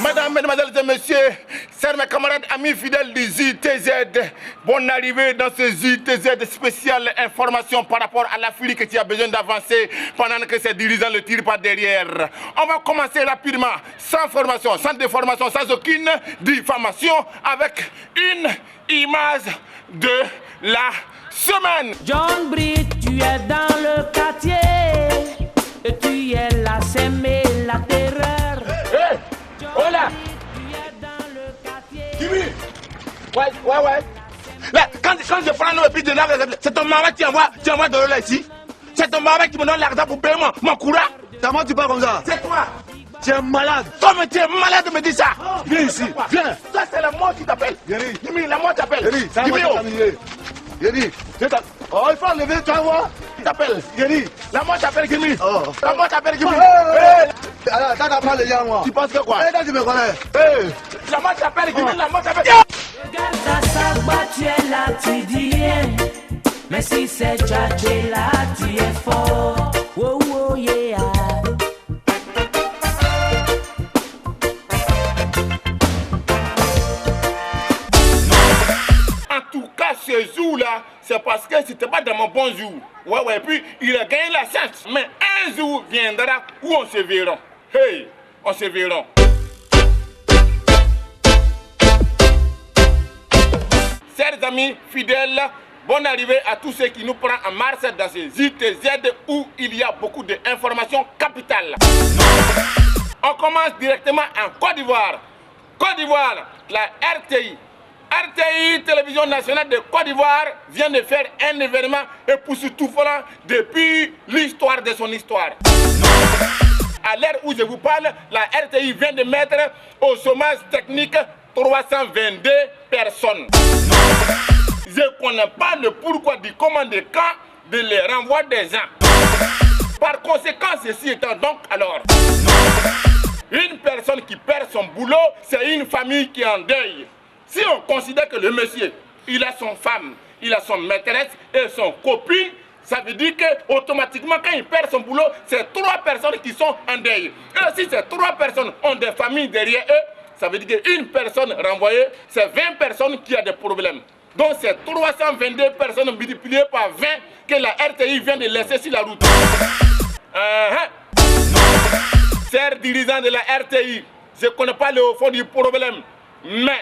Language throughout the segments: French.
Madame, mesdemoiselles et messieurs, chers mes camarades, amis fidèles du JTZ, bonne arrivée dans ce JTZ spécial information par rapport à l'Afrique qui a besoin d'avancer pendant que ses dirigeants le tirent par derrière. On va commencer rapidement, sans formation, sans déformation, sans aucune diffamation, avec une image de la semaine. John Britt, tu es dans le quartier et tu es là, s'aimer la terreur. Hey, voilà. Jimmy. Ouais. Là, quand je prends l'eau et puis de là, c'est ton maman qui envoie de l'eau là ici. C'est ton maman qui me donne l'argent pour payer mon courant. C'est moi tu parles comme ça. C'est toi. Tu es malade. Comme tu es malade de me dire ça. Viens ici, viens. Ça c'est la mort qui t'appelle. Jimmy, la mort t'appelle. Jimmy, Yeri, oh, il faut enlever, tu vas voir. Qui t'appelle? Yeri. La mort t'appelle Jimmy. Oh. La mort t'appelle Jimmy. Alors, t'as pas les gens, moi. Tu penses que quoi? Tu me connais. La mort t'appelle Jimmy, la mort t'appelle. Regarde ta boîte, tu es là, tu dis rien. Mais si c'est déjà tu es là, tu es fort. Oh, oh, yeah. En tout cas, ce jour-là, c'est parce que c'était pas dans mon bon jour. Ouais, puis il a gagné la chance. Mais un jour viendra où on se verra. Hey, on se verra. Chers amis fidèles, bonne arrivée à tous ceux qui nous prennent en marche dans ce JTZ où il y a beaucoup d'informations capitales. On commence directement en Côte d'Ivoire. Côte d'Ivoire, la RTI. RTI, Télévision Nationale de Côte d'Ivoire, vient de faire un événement époustouflant depuis l'histoire de son histoire. À l'heure où je vous parle, la RTI vient de mettre au chômage technique 322 personnes. Je ne connais pas le pourquoi du comment de quand de les renvoi des gens. Par conséquent, ceci étant donc alors, une personne qui perd son boulot, c'est une famille qui est en deuil. Si on considère que le monsieur, il a son femme, il a son maîtresse et son copine, ça veut dire que automatiquement quand il perd son boulot, c'est 3 personnes qui sont en deuil. Et si ces 3 personnes ont des familles derrière eux, ça veut dire qu'une personne renvoyée, c'est 20 personnes qui ont des problèmes. Donc c'est 322 personnes multipliées par 20 que la RTI vient de laisser sur la route. Chers dirigeants de la RTI, je ne connais pas le fond du problème, mais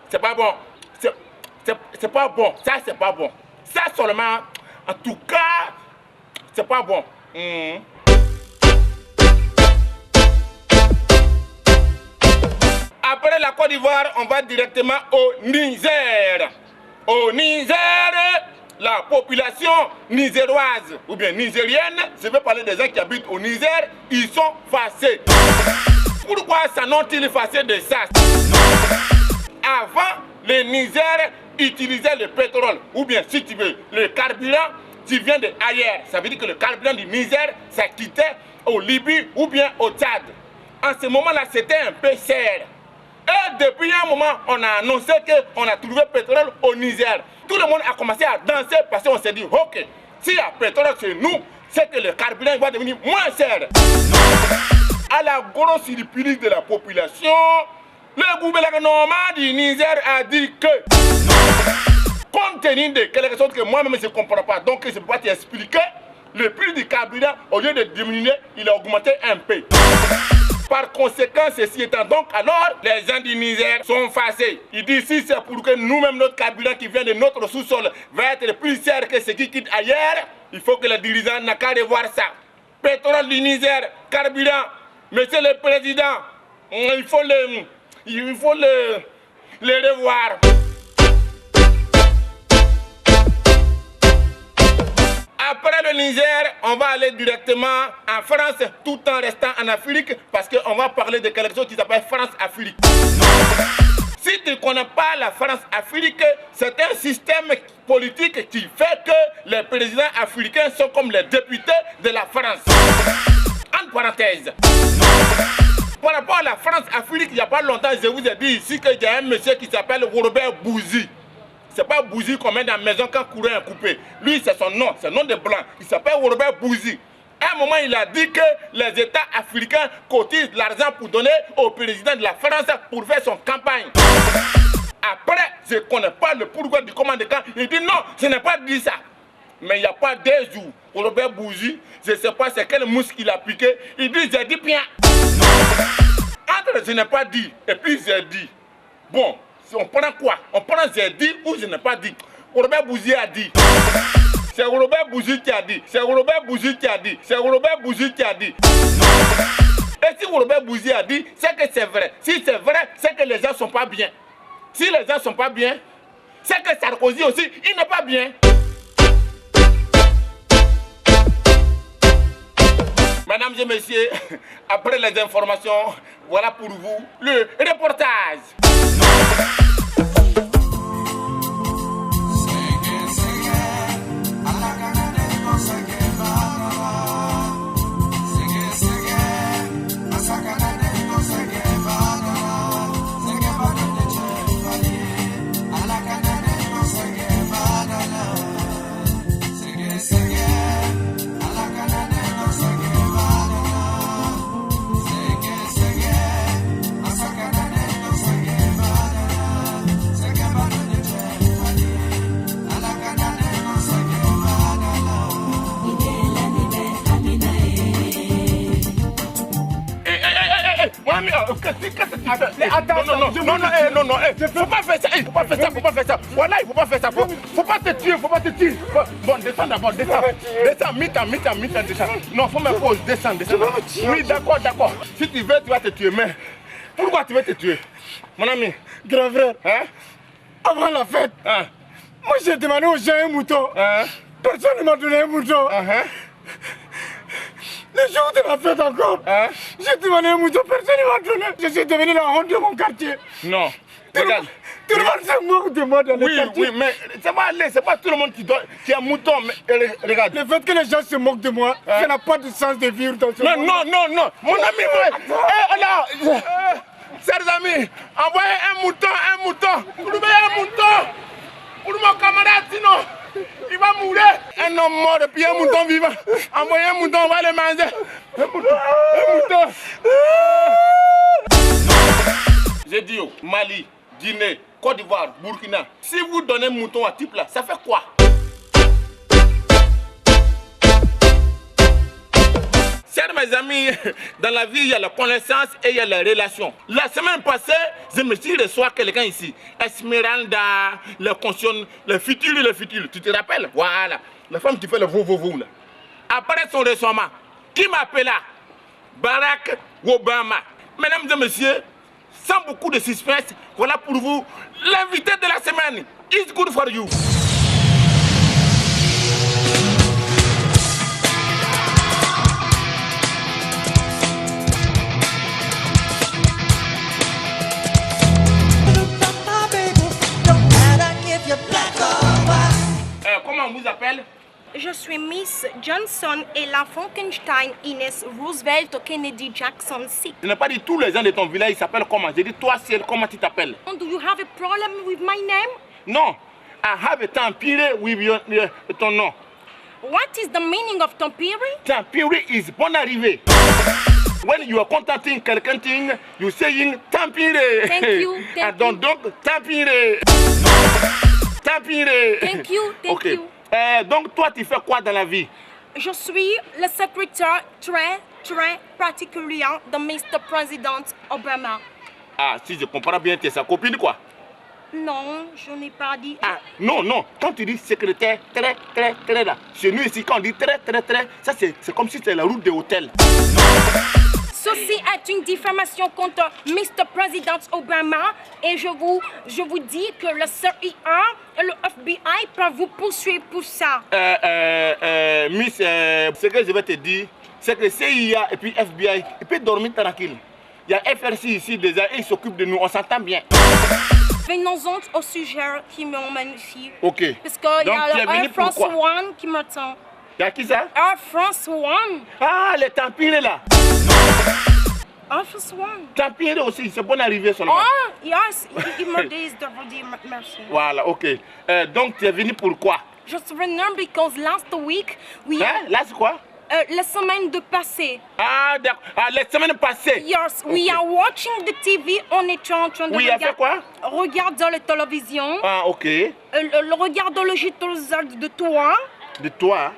c'est pas bon. C'est pas bon. Ça, c'est pas bon. Ça seulement, en tout cas, c'est pas bon. Après la Côte d'Ivoire, on va directement au Niger. Au Niger, la population nigeroise ou bien nigérienne, je vais parler des gens qui habitent au Niger, ils sont fâchés. Pourquoi sont-ils fâchés de ça? Avant, le Niger utilisait le pétrole, ou bien si tu veux, le carburant qui vient de ailleurs. Ça veut dire que le carburant du Niger, ça quittait au Libye ou bien au Tchad. En ce moment-là, c'était un peu cher. Et depuis un moment, on a annoncé qu'on a trouvé pétrole au Niger. Tout le monde a commencé à danser parce qu'on s'est dit, ok, s'il y a pétrole chez nous, c'est que le carburant va devenir moins cher. À la grosse surprise de la population, le gouvernement du Niger a dit que, compte tenu de quelque chose que moi-même je ne comprends pas, donc je ne peux pas t'expliquer, le prix du carburant, au lieu de diminuer, il a augmenté un peu. Par conséquent, ceci étant donc, alors, les gens du Niger sont fâchés. Ils disent si c'est pour que nous-mêmes, notre carburant qui vient de notre sous-sol va être plus cher que ce qui quitte ailleurs, il faut que les dirigeants n'aient qu'à revoir ça. Pétrole du Niger, carburant, monsieur le président, il faut le revoir. Après le Niger, on va aller directement en France tout en restant en Afrique parce qu'on va parler de quelque chose qui s'appelle France-Afrique. Si tu ne connais pas la France-Afrique, c'est un système politique qui fait que les présidents africains sont comme les députés de la France. Entre parenthèses. Par rapport à la France-Afrique, il n'y a pas longtemps, je vous ai dit ici qu'il y a un monsieur qui s'appelle Robert Bouzy. C'est pas Bouzy qu'on met dans la maison quand courir un coupé. Lui, c'est son nom de blanc. Il s'appelle Robert Bouzy. À un moment, il a dit que les États africains cotisent l'argent pour donner au président de la France pour faire son campagne. Après, je ne connais pas le pourquoi du commandant. Il dit non, je n'ai pas dit ça. Mais il n'y a pas 2 jours. Robert Bougie, je ne sais pas c'est quel muscle il a piqué. Il dit j'ai dit bien. Entre je n'ai pas dit et puis j'ai dit. Bon, on prend quoi? On prend j'ai dit ou je n'ai pas dit. Robert Bougie a dit. C'est Robert Bougie qui a dit. C'est Robert Bougie qui a dit. C'est Robert Bougie qui a dit. Et si Robert Bougie a dit, c'est que c'est vrai. Si c'est vrai, c'est que les gens ne sont pas bien. Si les gens ne sont pas bien, c'est que Sarkozy aussi, il n'est pas bien. Mesdames et messieurs, après les informations, voilà pour vous le reportage. Non, faut pas faire ça, faut pas faire ça. Voilà, il faut pas faire ça. Faut pas te tuer, faut pas te tuer. Bon, descends d'abord, descends. Descends, mi-temps, descends. Non, faut me pause, descends. Oui, d'accord. Si tu veux, tu vas te tuer, mais pourquoi tu veux te tuer? Mon ami, Grand frère, hein? avant la fête, moi j'ai demandé aux gens un mouton. Personne ne m'a donné un mouton. Le jour de la fête encore, j'ai demandé un mouton, personne ne m'a donné. Je suis devenu la honte de mon quartier. Non, regarde. Tout le monde se moque de moi dans le quartier. Oui, mais ça va aller, c'est pas tout le monde qui a un mouton. Mais, regarde. Le fait que les gens se moquent de moi, ça n'a pas de sens de vivre dans ce monde. Non, mon ami, chers amis, envoyez un mouton. Trouvez un mouton pour mon camarade, sinon il va mourir. Un homme mort et puis un mouton vivant. Envoyez un mouton, on va le manger. Un mouton. J'ai dit Mali, Guinée, Côte d'Ivoire, Burkina. Si vous donnez un mouton à type là, ça fait quoi? Chers mes amis, dans la vie, il y a la connaissance et il y a la relation. La semaine passée, je me suis reçu quelqu'un ici. Esmeralda, le conscient, le futur. Tu te rappelles? Voilà. La femme qui fait le vou là. Après son reçoit, qui m'appela? Barack Obama. Mesdames et messieurs, sans beaucoup de suspense, voilà pour vous l'invité de la semaine. It's good for you. Comment on vous appelle? Je suis Miss Johnson et la Frankenstein Ines Roosevelt Kennedy Jackson C. Je n'ai pas dit tous les gens de ton village, ils s'appellent comment? J'ai dit toi seul, comment tu t'appelles? Do you have a problem with my name? Non, I have a tampire with ton nom. What is the meaning of Tampere? Tampire is bonne arrivée. When you are contacting quelqu'un, you saying tampire. Thank you. Donc, tampire. Tampire. Thank you. Donc, toi, tu fais quoi dans la vie? Je suis le secrétaire très particulier de Mr. President Obama. Ah, si je comprends bien, tu es sa copine, quoi? Non, je n'ai pas dit. Ah, non. Quand tu dis secrétaire, très là. Chez nous, ici, quand on dit très, ça, c'est comme si c'était la route de l'hôtel. Ceci est une diffamation contre Mr. President Obama et je vous dis que le CIA et le FBI peuvent vous poursuivre pour ça. Miss, ce que je vais te dire, c'est que CIA et puis FBI, ils peuvent dormir tranquille. Il y a FRC ici déjà et ils s'occupent de nous, on s'entend bien. Venons-en au sujet qui m'emmène ici. Ok. Parce qu'il y a le Air France One qui m'attend. Il y a qui ça? Air France One. Ah, les Tampires là. Air France One. Tampires aussi, c'est bon arrivé seulement. Ah, yes, il me dit de vous dire merci. Voilà, ok. Donc tu es venu pour quoi? Je suis venu because last week we... Hein? Last quoi? la semaine de passée. Ah, d'accord. Ah, les semaines passées. Yes, we are watching the TV. On est en train de Oui, elle fait quoi? regarder la télévision. Ah, ok. Regarder le journal de toi. De toi?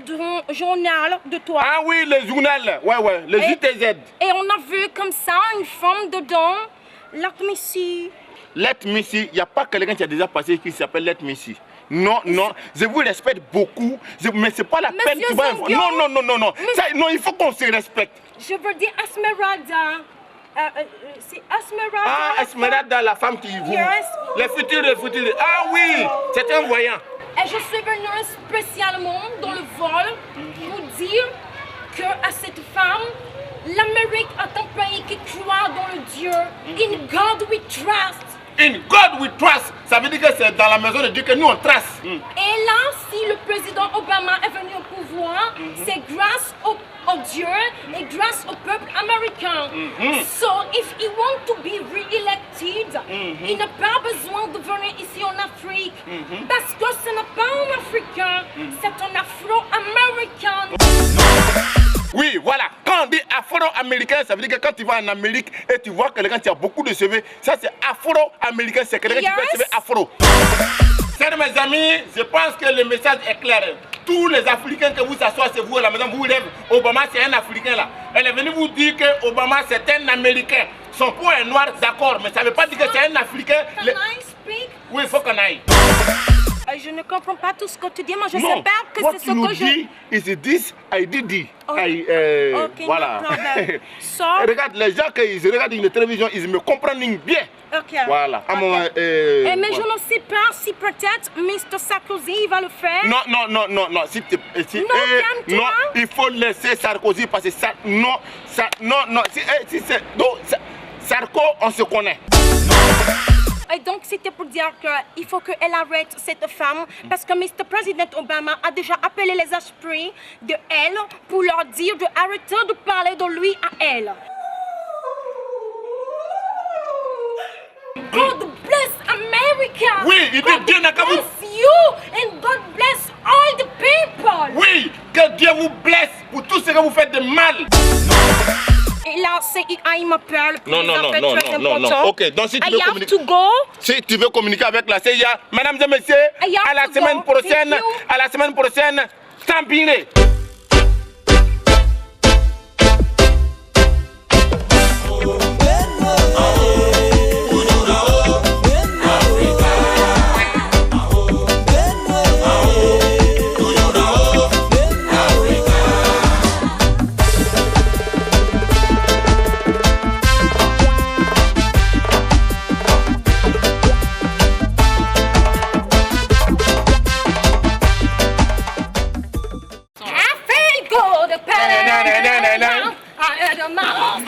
Du journal de toi. Ah oui, le journal. Ouais, le JTZ. Et on a vu comme ça une femme dedans. Let me see. Let me see. Il n'y a pas quelqu'un qui a déjà passé qui s'appelle Let me see. Non, je vous respecte beaucoup, mais c'est pas la peine. Monsieur Tu vas... Zangio. Non. Ça, non, il faut qu'on se respecte. Je veux dire Esmeralda. C'est Esmeralda. Ah, Esmeralda, la femme qui vous... Yes. Les futurs. Ah oui, c'est un voyant. Et je suis venue spécialement dans le vol pour dire que à cette femme, l'Amérique est un pays qui croit dans le Dieu. In God we trust. In God we trust. Ça veut dire que c'est dans la maison de Dieu que nous on trace. Et là, si le président Obama est venu au pouvoir, c'est grâce au Dieu et grâce au peuple américain. So, if he wants to be re-elected, il n'a pas besoin de venir ici en Afrique. Parce que ce n'est pas un Africain, c'est un Afro-Américain. Oui, voilà. Quand on dit afro-américain, ça veut dire que quand tu vas en Amérique et tu vois quelqu'un qui a beaucoup de cheveux, ça c'est afro-américain, c'est quelqu'un qui fait cheveux afro. Chers mes amis, je pense que le message est clair. Tous les Africains que vous asseyez chez vous à la maison, vous lèvez, Obama c'est un Africain là. Elle est venue vous dire que Obama c'est un Américain. Son peau est noir, d'accord, mais ça ne veut pas dire que c'est un Africain. Can I speak? Oui, il faut qu'on aille. Je ne comprends pas tout ce que tu dis, mais je Non, sais pas que what c'est ce you que je... dis is this, I did it. Okay. Okay, voilà. no problem. So, Regarde, les gens qui regardent une télévision, ils me comprennent bien. ok. Voilà. À Ok. mon, Mais voilà. je ne sais pas si peut-être Mr. Sarkozy va le faire. Non. Non, calme-toi. non, il faut laisser Sarkozy parce que ça, non. Sarko, on se connaît. Et donc c'était pour dire qu'il faut qu'elle arrête cette femme parce que Mr. President Obama a déjà appelé les esprits de elle pour leur dire d'arrêter de parler de lui à elle. God bless America! Oui, il dit God Dieu n'a qu'à vous... bless you and God bless all the people! Oui, que Dieu vous blesse pour tout ce que vous faites de mal. Et là, il m'appelle pour Non. des affaires très importantes. Ok, donc si tu I veux have communiquer... to go. Si tu veux communiquer avec la CIA, mesdames et messieurs, I have à la to semaine go. prochaine, Thank you. à la semaine prochaine, Stampiré. I feel good. I had a mouth.